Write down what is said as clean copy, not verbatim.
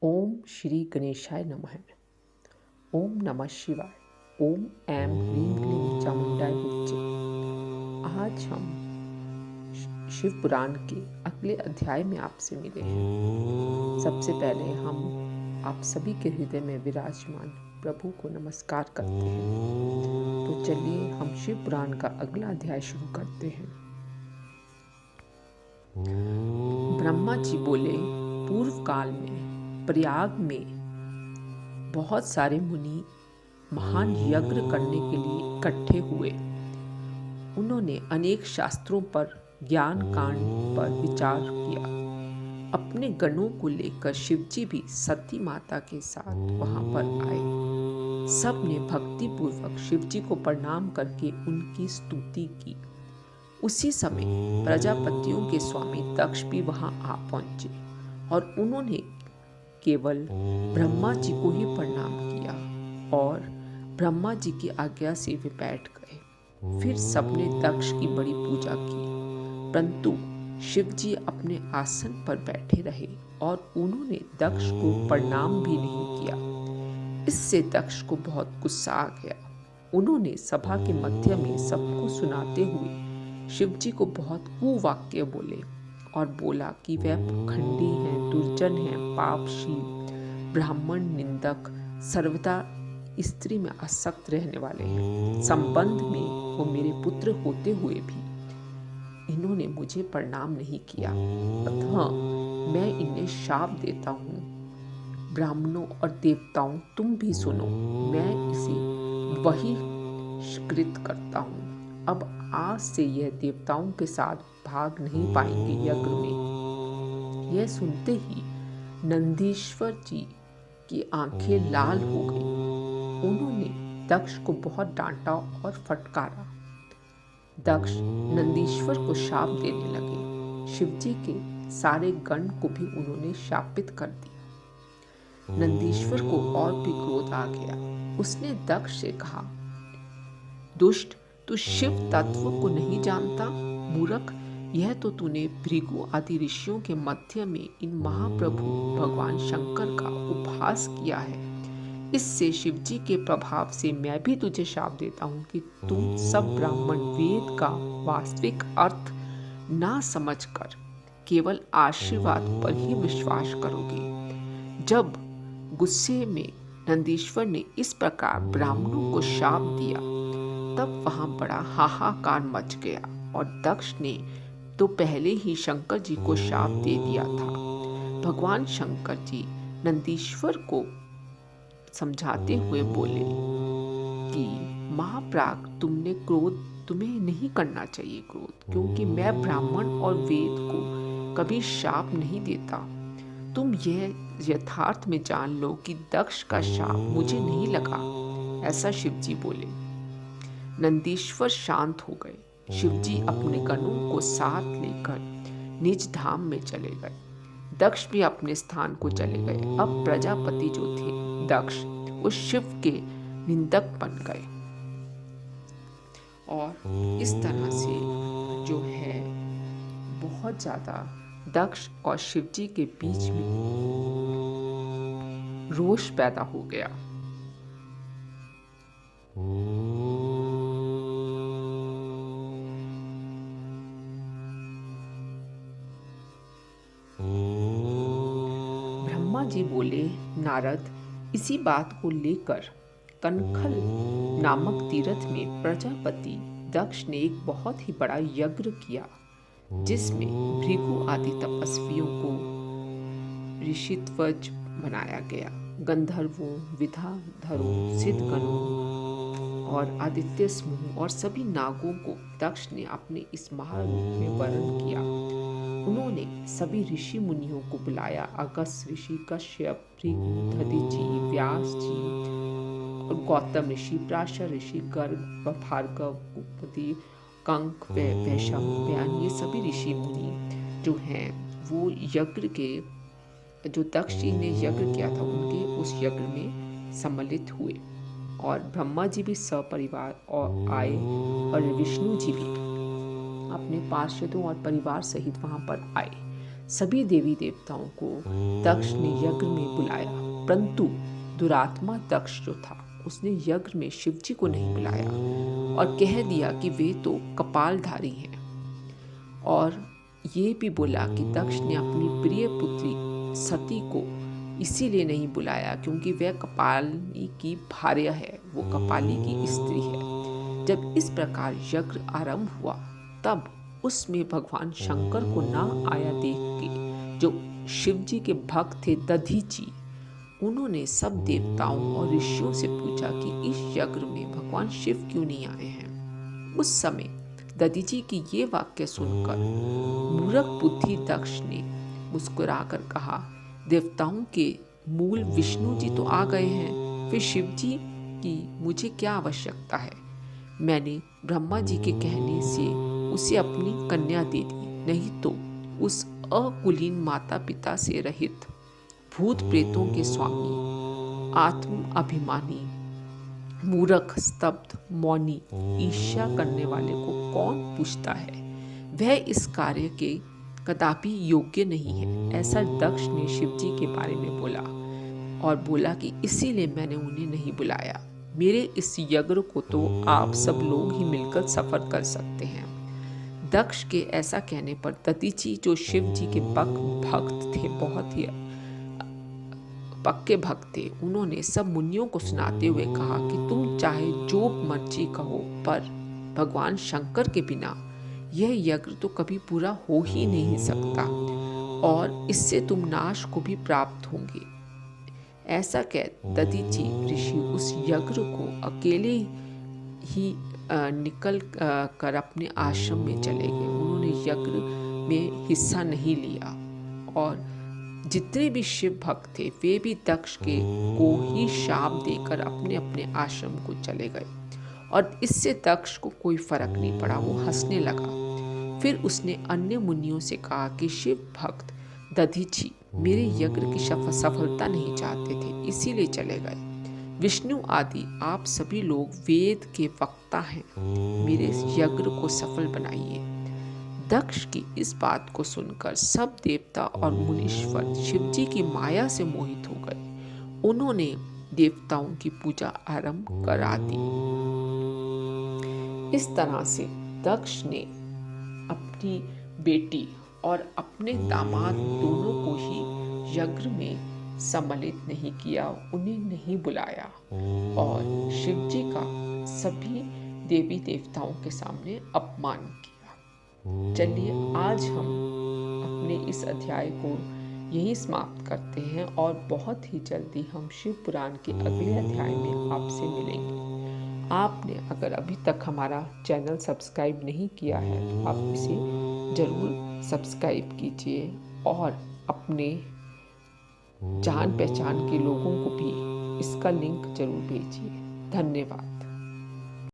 ओम श्री गणेशाय नमः। ओम नमः शिवाय। ओम ऐं ह्रीं क्लीं चामुंडाय विच्चे। आज हम शिव पुराण के अगले अध्याय में आपसे मिले हैं। सबसे पहले हम आप सभी के हृदय में विराजमान प्रभु को नमस्कार करते हैं। तो चलिए हम शिव पुराण का अगला अध्याय शुरू करते हैं। ब्रह्मा जी बोले, पूर्व काल में प्रयाग में बहुत सारे मुनि महान यज्ञ करने के लिए इकट्ठे हुए। उन्होंने अनेक शास्त्रों पर, ज्ञान कांड पर विचार किया। अपने गणों को लेकर शिवजी भी सती माता के साथ वहां पर आए। सब ने भक्ति पूर्वक शिवजी को प्रणाम करके उनकी स्तुति की। उसी समय प्रजापतियों के स्वामी दक्ष भी वहां आ पहुंचे और उन्होंने केवल ब्रह्मा जी को ही प्रणाम किया और ब्रह्मा जी की आज्ञा से वे बैठ गए। फिर सबने दक्ष की बड़ी पूजा की, परंतु शिव जी अपने आसन पर बैठे रहे और उन्होंने दक्ष को प्रणाम भी नहीं किया। इससे दक्ष को बहुत गुस्सा आ गया। उन्होंने सभा के मध्य में सबको सुनाते हुए शिव जी को बहुत कुवाक्य बोले और बोला कि वह पाखंडी हैं, दुर्जन हैं, पापशील, ब्राह्मण निंदक, सर्वदा स्त्री में आसक्त रहने वाले हैं। संबंध में वो मेरे पुत्र होते हुए भी इन्होंने मुझे प्रणाम नहीं किया, अतः मैं इन्हें शाप देता हूँ। ब्राह्मणों और देवताओं, तुम भी सुनो, मैं इसे वही कृत करता हूँ। अब आज से यह देवताओं के साथ भाग नहीं पाएंगे यज्ञ में। यह सुनते ही नंदीश्वर जी की आंखें लाल हो गई। उन्होंने दक्ष को बहुत डांटा और फटकारा। दक्ष नंदीश्वर को शाप देने लगे। शिवजी के सारे गण को भी उन्होंने शापित कर दिया। नंदीश्वर को और भी क्रोध आ गया। उसने दक्ष से कहा, दुष्ट, तू शिव तत्व को नहीं जानता? मूर्ख, यह तो तूने भृगु आदि ऋषियों के मध्य में इन महाप्रभु भगवान शंकर का उपहास किया है। इससे शिवजी के प्रभाव से मैं भी तुझे शाप देता हूँ कि तुम सब ब्राह्मण वेद का वास्तविक अर्थ ना समझकर केवल आशीर्वाद पर ही विश्वास करोगे। जब गुस्से में नंदीश्वर ने इस प्रकार ब्राह्मणों को शाप दिया, तब वहां बड़ा हाहाकार मच गया और दक्ष ने तो पहले ही शंकर जी को शाप दे दिया था। भगवान शंकर जी नंदीश्वर को समझाते हुए बोले कि महाप्राग, तुम्हें नहीं करना चाहिए क्रोध, क्योंकि मैं ब्राह्मण और वेद को कभी शाप नहीं देता। तुम यह यथार्थ में जान लो कि दक्ष का शाप मुझे नहीं लगा। ऐसा शिवजी बोले। नंदीश्वर शांत हो गए। शिवजी अपने गणों को साथ लेकर निज धाम में चले गए। दक्ष भी अपने स्थान को चले गए। अब प्रजापति जो थे दक्ष, वो शिव के निंदक बन गए और इस तरह से जो है बहुत ज्यादा दक्ष और शिवजी के बीच में रोष पैदा हो गया। ब्रह्मा जी बोले, नारद, इसी बात को लेकर कनखल नामक तीर्थ में प्रजापति दक्ष ने एक बहुत ही बड़ा यज्ञ किया, जिसमें भृगु आदि तपस्वियों को ऋषिध्वज बनाया गया। गंधर्वों, विद्याधरों, सिद्धगणों और आदित्य समूह और सभी नागों को दक्ष ने अपने इस महारूप में वर्ण किया। उन्होंने सभी ऋषि मुनियों को बुलाया। अगस्त्य ऋषि, कश्यप, भृगु, दधीचि, व्यास जी और गौतम ऋषि, पराशर ऋषि, गर्ग, भार्गव, कुमुदी, कंक, वैशंपायन, ये सभी ऋषि मुनि जो हैं वो यज्ञ के, जो दक्ष जी ने यज्ञ किया था उनके उस यज्ञ में सम्मिलित हुए और ब्रह्मा जी भी सपरिवार और आए और विष्णु जी भी अपने पार्षदों और परिवार सहित वहां पर आए। सभी देवी देवताओं को दक्ष ने यज्ञ में बुलाया, परंतु दुरात्मा दक्ष जो था उसने यज्ञ में शिवजी को नहीं बुलाया और कह दिया कि वे तो कपालधारी हैं। और ये भी बोला कि दक्ष ने अपनी प्रिय पुत्री सती को इसीलिए नहीं बुलाया क्योंकि वह कपाली की भार्या है, वो कपाली की स्त्री है। जब इस प्रकार यज्ञ आरंभ हुआ तब उसमें भगवान शंकर को ना आया देख के जो शिवजी के भक्त थे दधीची, उन्होंने सब देवताओं और ऋषियों से पूछा कि इस यज्ञ में भगवान शिव क्यों नहीं आए हैं। उस समय दधीची की ये वाक्य सुनकर मूर्ख बुद्धि दक्ष ने मुस्कुराकर कहा, देवताओं के मूल विष्णु जी तो आ गए हैं, फिर शिव जी की मुझे क्या आवश्यकता है। मैंने ब्रह्मा जी के कहने से उसे अपनी कन्या दे दी, नहीं तो उस अकुलीन माता पिता से रहित भूत प्रेतों के स्वामी आत्म अभिमानी मूर्ख स्तब्ध मौनी ईर्ष्या करने वाले को कौन पूछता है, वह इस कार्य के कदापि योग्य नहीं है। ऐसा दक्ष ने शिवजी के बारे में बोला और बोला कि इसीलिए मैंने उन्हें नहीं बुलाया। मेरे इस यज्ञ को तो आप सब लोग ही मिलकर सफल कर सकते हैं। दक्ष के ऐसा कहने पर दधीची जो शिव जी के भक्त थे, बहुत ही पक्के भक्त थे, उन्होंने सब मुनियों को सुनाते हुए कहा कि तुम चाहे जो मर्जी कहो, पर भगवान शंकर के बिना यह यज्ञ तो कभी पूरा हो ही नहीं सकता और इससे तुम नाश को भी प्राप्त होंगे। ऐसा कह दधीची ऋषि उस यज्ञ को अकेले ही निकल कर अपने आश्रम में चले गए। उन्होंने यज्ञ में हिस्सा नहीं लिया और जितने भी शिव भक्त थे वे भी दक्ष को ही शाप देकर अपने अपने आश्रम को चले गए और इससे दक्ष को कोई फर्क नहीं पड़ा, वो हंसने लगा। फिर उसने अन्य मुनियों से कहा कि शिव भक्त दधीची मेरे यज्ञ की सफलता नहीं चाहते थे, इसीलिए चले गए। विष्णु आदि आप सभी लोग वेद के वक्ता हैं, मेरे यज्ञ को सफल बनाइए। दक्ष की इस बात को सुनकर सब देवता और मुनीश्वर शिवजी की माया से मोहित हो गए। उन्होंने देवताओं की पूजा आरंभ करा दी। इस तरह से दक्ष ने अपनी बेटी और अपने दामाद दोनों को ही यज्ञ में सम्मिलित नहीं किया, उन्हें नहीं बुलाया और शिवजी का सभी देवी देवताओं के सामने अपमान किया। चलिए आज हम अपने इस अध्याय को यही समाप्त करते हैं और बहुत ही जल्दी हम शिव पुराण के अगले अध्याय में आपसे मिलेंगे। आपने अगर अभी तक हमारा चैनल सब्सक्राइब नहीं किया है तो आप इसे ज़रूर सब्सक्राइब कीजिए और अपने जान पहचान के लोगों को भी इसका लिंक जरूर भेजिए। धन्यवाद।